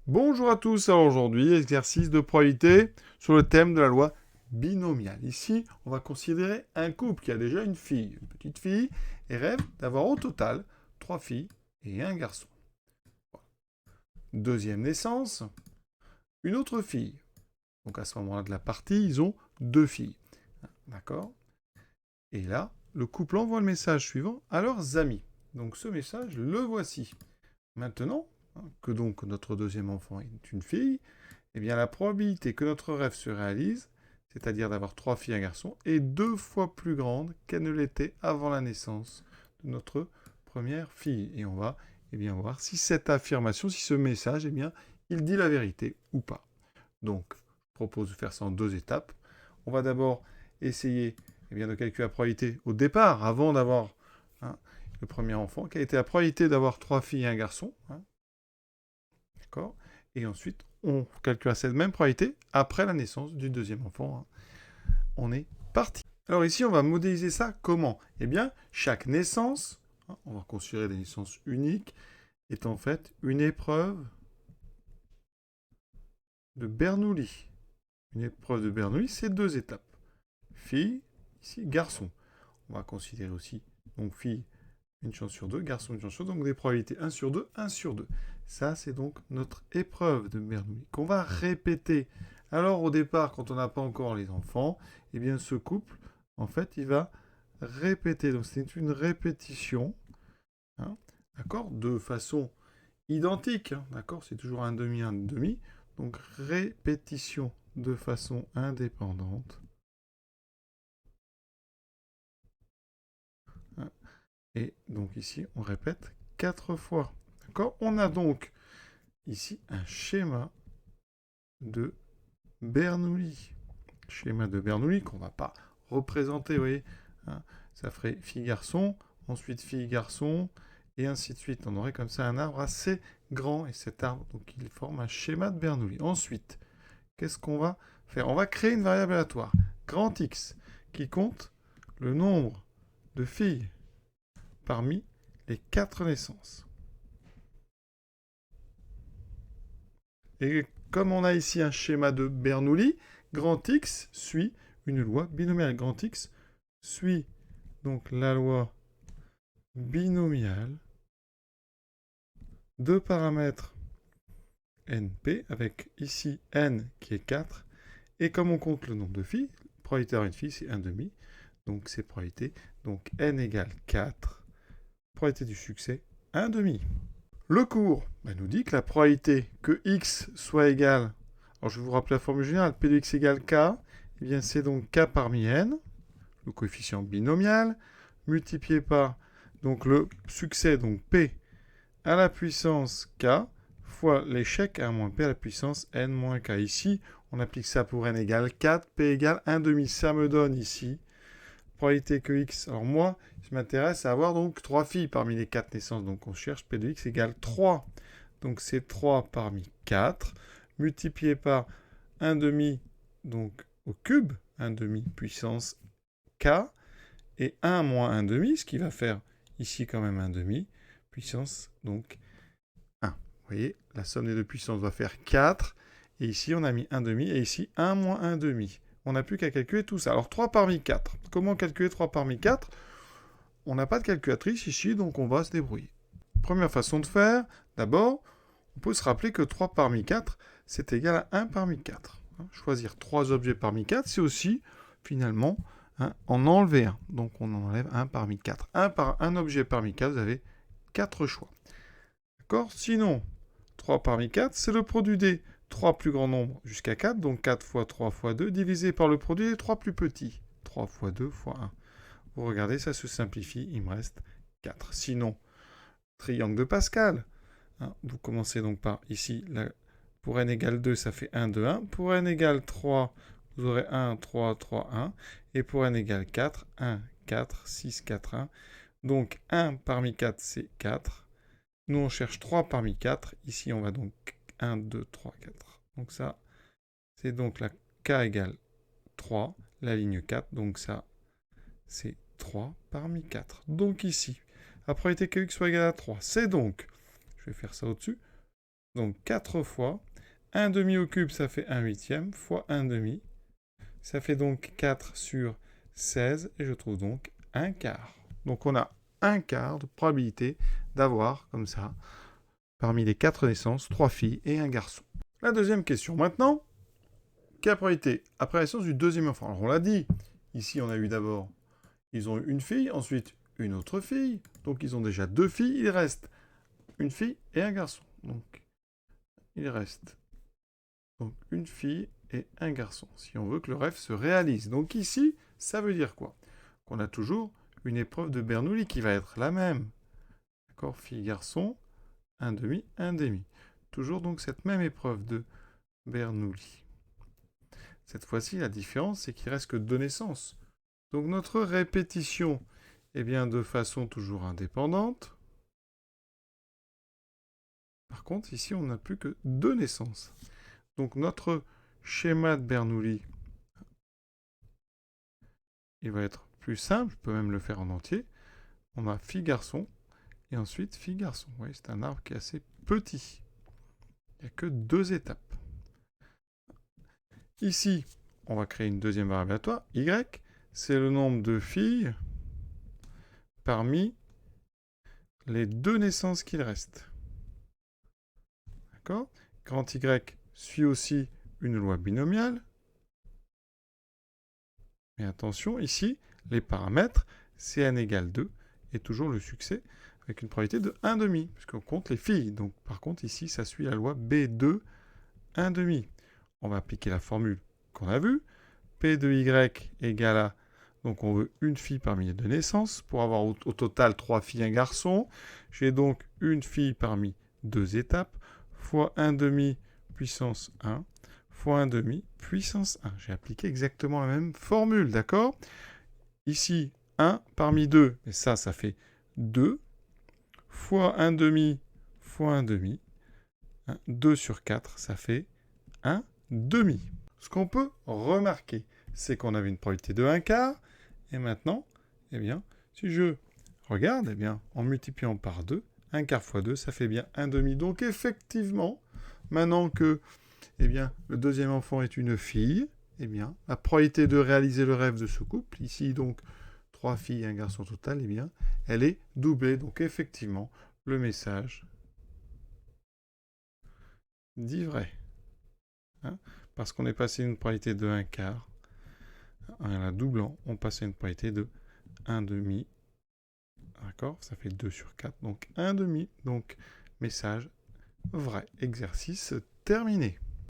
Bonjour à tous, alors aujourd'hui, exercice de probabilité sur le thème de la loi binomiale. Ici, on va considérer un couple qui a déjà une fille, une petite fille, et rêve d'avoir au total 3 filles et un garçon. Deuxième naissance, une autre fille. Donc à ce moment-là de la partie, ils ont 2 filles. D'accord? Et là, le couple envoie le message suivant à leurs amis. Donc ce message, le voici. Maintenant, que donc notre deuxième enfant est une fille, eh bien la probabilité que notre rêve se réalise, c'est-à-dire d'avoir 3 filles et un garçon, est 2 fois plus grande qu'elle ne l'était avant la naissance de notre première fille. Et on va voir si cette affirmation, si ce message, il dit la vérité ou pas. Donc, je propose de faire ça en 2 étapes. On va d'abord essayer de calculer la probabilité au départ, avant d'avoir le premier enfant, qui a été la probabilité d'avoir 3 filles et un garçon. D'accord? Et ensuite, on calcule cette même probabilité après la naissance du deuxième enfant. On est parti. Alors ici, on va modéliser ça comment? Eh bien, chaque naissance, on va considérer des naissances uniques, est en fait une épreuve de Bernoulli. Une épreuve de Bernoulli, c'est 2 étapes. Fille, ici, garçon. On va considérer aussi, donc fille, une chance sur 2, garçon, une chance sur 2, donc des probabilités 1 sur 2, 1 sur 2. Ça, c'est donc notre épreuve de Bernoulli, qu'on va répéter. Alors, au départ, quand on n'a pas encore les enfants, eh bien, ce couple, en fait, il va répéter. Donc, c'est une répétition, hein, d'accord, de façon identique, hein, d'accord, c'est toujours un demi, un demi. Donc, répétition de façon indépendante. Hein. Et donc ici, on répète 4 fois. D'accord? On a donc ici un schéma de Bernoulli. Schéma de Bernoulli qu'on ne va pas représenter, vous voyez. Hein, ça ferait fille-garçon, ensuite fille-garçon, et ainsi de suite. On aurait comme ça un arbre assez grand, et cet arbre, donc il forme un schéma de Bernoulli. Ensuite, qu'est-ce qu'on va faire? On va créer une variable aléatoire, grand X, qui compte le nombre de filles parmi les 4 naissances. Et comme on a ici un schéma de Bernoulli, grand X suit une loi binomiale. Grand X suit donc la loi binomiale de paramètres NP, avec ici N qui est 4. Et comme on compte le nombre de filles, probabilité d'avoir une fille, c'est 1 demi. Donc c'est probabilité. Donc N égale 4. Probabilité du succès, 1 demi. Le cours nous dit que la probabilité que x soit égal, alors je vais vous rappeler la formule générale, P de x égale K, eh bien c'est donc K parmi N, le coefficient binomial, multiplié par donc le succès, donc P à la puissance K, fois l'échec 1 moins P à la puissance N moins K. Ici, on applique ça pour N égale 4, P égale 1 demi. Ça me donne ici probabilité que x. Alors moi, je m'intéresse à avoir donc 3 filles parmi les 4 naissances. Donc on cherche P de x égale 3. Donc c'est 3 parmi 4, multiplié par 1 demi, donc au cube, 1 demi puissance k, et 1 moins 1 demi, ce qui va faire ici quand même 1 demi, puissance donc 1. Vous voyez, la somme des deux puissances va faire 4, et ici on a mis 1 demi, et ici 1 moins 1 demi. On n'a plus qu'à calculer tout ça. Alors 3 parmi 4. Comment calculer 3 parmi 4? On n'a pas de calculatrice ici, donc on va se débrouiller. Première façon de faire, d'abord, on peut se rappeler que 3 parmi 4, c'est égal à 1 parmi 4. Choisir 3 objets parmi 4, c'est aussi, finalement, en enlever un. Donc on en enlève 1 parmi 4. Un objet parmi 4, vous avez 4 choix. D'accord? Sinon, 3 parmi 4, c'est le produit des 3 plus grands nombres jusqu'à 4, donc 4 fois 3 fois 2, divisé par le produit des 3 plus petits. 3 fois 2 fois 1. Vous regardez, ça se simplifie, il me reste 4. Sinon, triangle de Pascal. Vous commencez donc par ici, pour n égale 2, ça fait 1, 2, 1. Pour n égale 3, vous aurez 1, 3, 3, 1. Et pour n égale 4, 1, 4, 6, 4, 1. Donc 1 parmi 4, c'est 4. Nous, on cherche 3 parmi 4. Ici, on va donc 1, 2, 3, 4. Donc ça, c'est donc la k égale 3, la ligne 4. Donc ça, c'est 3 parmi 4. Donc ici, la probabilité que x soit égal à 3, c'est donc, je vais faire ça au-dessus, Donc 4 fois. 1 demi au cube, ça fait 1 huitième, fois 1 demi. Ça fait donc 4 sur 16, et je trouve donc 1 quart. Donc on a 1 quart de probabilité d'avoir, comme ça, parmi les 4 naissances, 3 filles et 1 garçon. La deuxième question. Maintenant, quelle est la probabilité après la naissance du deuxième enfant? Alors on l'a dit, ici on a eu d'abord, ils ont eu une fille, ensuite une autre fille, donc ils ont déjà 2 filles, il reste une fille et un garçon. Donc il reste donc une fille et un garçon, si on veut que le rêve se réalise. Donc ici, ça veut dire quoi? Qu'on a toujours une épreuve de Bernoulli qui va être la même. D'accord? Fille-garçon, un demi, un demi. Toujours donc cette même épreuve de Bernoulli. Cette fois-ci, la différence, c'est qu'il reste que 2 naissances. Donc notre répétition, eh bien, de façon toujours indépendante. Par contre, ici, on n'a plus que 2 naissances. Donc notre schéma de Bernoulli, il va être plus simple, je peux même le faire en entier. On a fille-garçon, et ensuite fille-garçon. Vous voyez, c'est un arbre qui est assez petit. Il n'y a que 2 étapes. Ici, on va créer une deuxième variable aléatoire. Y, c'est le nombre de filles parmi les 2 naissances qu'il reste. D'accord? Grand Y suit aussi une loi binomiale. Mais attention, ici, les paramètres, c'est n égale 2, et toujours le succès avec une probabilité de 1,5, puisqu'on compte les filles. Donc, par contre, ici, ça suit la loi B2, 1,5. On va appliquer la formule qu'on a vue. P de Y égale à, donc on veut une fille parmi les 2 naissances, pour avoir au total 3 filles et un garçon. J'ai donc une fille parmi 2 étapes, fois 1,5 puissance 1, fois 1,5 puissance 1. J'ai appliqué exactement la même formule, d'accord? Ici, 1 parmi 2, et ça fait 2, fois 1,5 fois 1,5, 2 sur 4, ça fait 1,5. Ce qu'on peut remarquer, c'est qu'on avait une probabilité de 1 quart, et maintenant, eh bien, si je regarde, eh bien, en multipliant par 2, 1 quart fois 2, ça fait bien 1,5. Donc effectivement, maintenant que eh bien, le deuxième enfant est une fille, eh bien, la probabilité de réaliser le rêve de ce couple, ici donc 3 filles et un garçon total, eh bien, elle est doublée. Donc effectivement, le message dit vrai. Hein, parce qu'on est passé d'une probabilité de 1 quart, en la doublant, on passe à une probabilité de 1,5. D'accord? Ça fait 2 sur 4, donc 1,5. Donc, message vrai. Exercice terminé.